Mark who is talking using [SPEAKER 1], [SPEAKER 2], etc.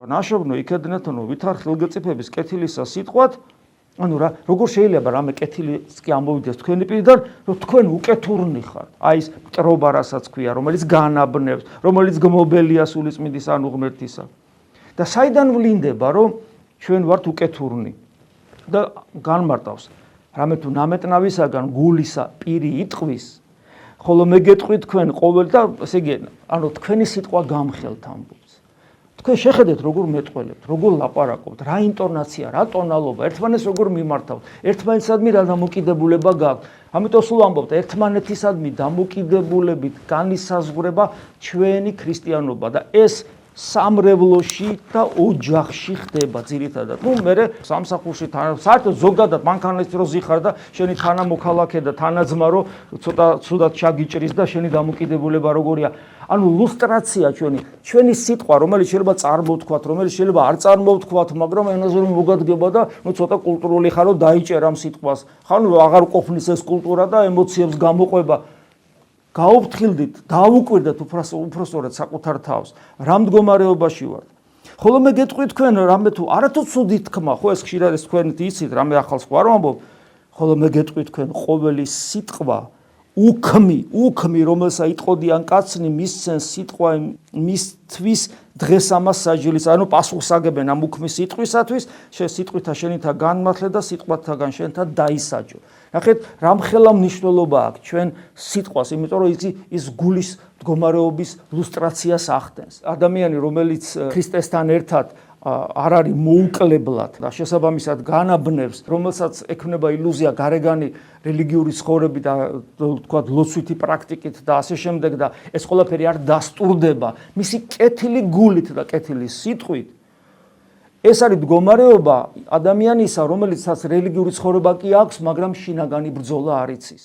[SPEAKER 1] ნაშოვნო იქედნეთონო ვითარ ხილგეწიფების კეთილისა სიტყვათ, ანუ რა, როგორ შეიძლება რამე კეთილიც კი ამოვიდეს თქვენი პირიდან, რომ თქვენ უკეთურნი ხართ. აი ეს მტრობა რასაც ქვია, რომელიც განაბნევს, რომელიც გმობელია სულიწმიდის ანუ ღმერთისა. და საიდან ვლინდება, რომ ჩვენ ვართ უკეთურნი და განმარტავს. რამე თუ ნამეტნავისაგან გულისა პირი იტყვის, ხოლო მე გეტყვით თქვენ ყოველ და ესე იგი, ანუ თქვენი სიტყვა გამხელთ ამბობს. თქვენ შეხედეთ როგორ მეტყველებთ, როგორ ლაპარაკობთ, რა ინტონაცია, რა ტონალობა, ერთმანეთს როგორ მიმართავთ, ერთმანეთსადმი რა დამოკიდებულება გაქვთ. ამიტომ სულ ამბობთ, ერთმანეთისადმი დამოკიდებულებით განისაზღვრება ჩვენი ქრისტიანობა და ეს სამრევლოში და ოჯახში ხდება ძირითადად. ნუ მე სამსახურში საერთოდ ზოგადად მანქანის რო ზიხარ და შენი თანამოქალაქე და თანაძმა რო ცოტა ცუდად ჩაგიჭრის და შენი დამოკიდებულება როგორია. ანუ ლუსტრაცია ჩვენი სიტყვა, რომელიც შეიძლება წარმოვთქვათ, რომელიც შეიძლება არ წარმოვთქვათ, მაგრამ ენაზე მოგადგება და ნუ ცოტა კულტურული ხარო დაიჭერ ამ სიტყვას. ხან აღარ ყოფნის ეს კულტურა და ემოციებს გამოყვება. გაუფრთხილდით, დაუკვირდეთ უпроსტորად საკუთარ თავს, რა მდგომარეობაში ვართ. ხოლო მე გეტყვით თქვენ რამე თუ არათუ ცუდი თქმა, ხო ეს ხშირად ეს თქვენ იცით, რამე ახალს ხო არ ვამბობ, ხოლო მე გეტყვით თქვენ ყოველი სიტყვა უქმი, რომელსა იტყოდიან კაცნი, მისცენ სიტყვა მისთვის დღეს ამას საჯილის, ანუ პასუხს აგებენ ამ უქმის სიტყვისათვის, სიტყვითა შენითა განმართლე და სიტყვათაგან შენთა დაისაჯო. ნახეთ, რამხელა მნიშვნელობა აქვს ჩვენ სიტყვას, იმიტომ რომ ის გულის მდგომარეობის ლუსტრაციას ახდენს. ადამიანი, რომელიც ქრისტესთან ერთად არ არის მოუკლებლად და შესაბამისად განაბნევს, რომელსაც ექნება ილუზია გარეგანი რელიგიური ცხოვრებით და თქვა ლოცვითი პრაქტიკით და ასე შემდეგ და ეს ყველაფერი არ დასტურდება მისი კეთილი გულით და კეთილი სიტყვით. ეს არის მდგომარეობა ადამიანისა, რომელიცაც რელიგიური ცხოვრება კი აქვს, მაგრამ შინაგანი ბრძოლა არ იცის.